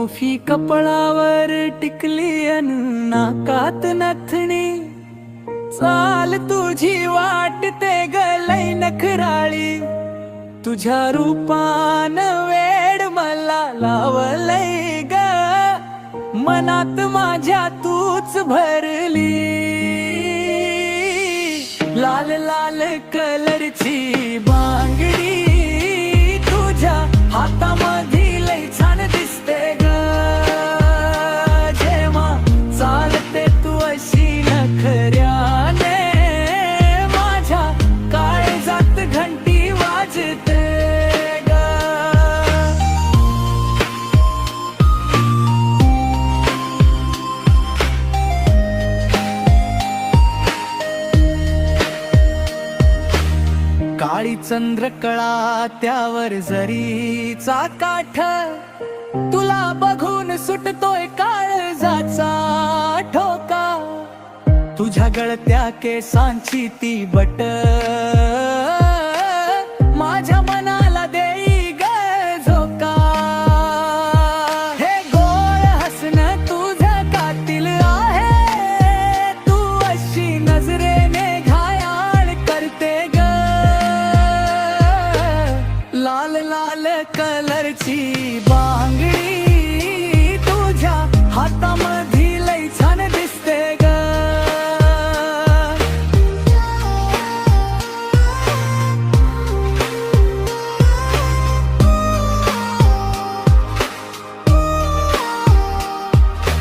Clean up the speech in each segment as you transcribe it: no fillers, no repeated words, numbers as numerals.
कुल्फी कपळावर टिकली अन नाकात नथणी, चाल तुझी वाटते गलई नखराळी, तुझ्या रूपान वेड मला लावलंय ग, मनात माझ्या तूच भरली। लाल लाल कलरची बांगडी तुझ्या हातामध्ये लई छान दिसते ग, जेव्हा चालते तू अशी नखऱ्याने, माझ्या काळजात घंटी वाजते ग। काळी चंद्रकळा त्यावर जरीचा काठ, तुला बघून सुटतोय काळजाचा ठोका, तुझ्या गळत्या केसांची ती बट माझ्या मनाला देई ग झोका। हे गोड हसणं तुझं कातिल आहे, तू अशी नजरेने घायाळ करते ग। लाल लाल कलरची बांगडी तुझ्या हातामध्ये लई छान दिसते ग।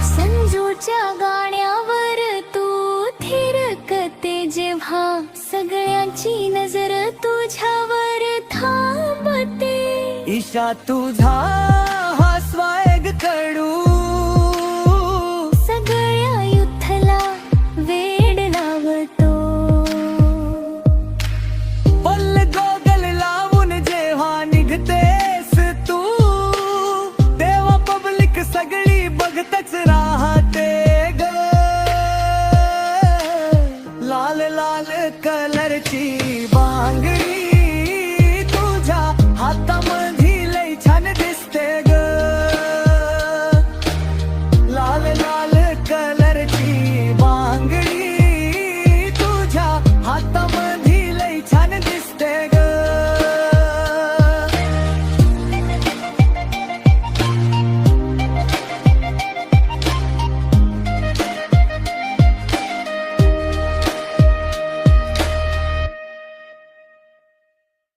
संजूच्या गाण्यावर तू थिरकते जेव्हा, सगळ्यांची नजर तुझ्यावर थांबते। ईशा तुझा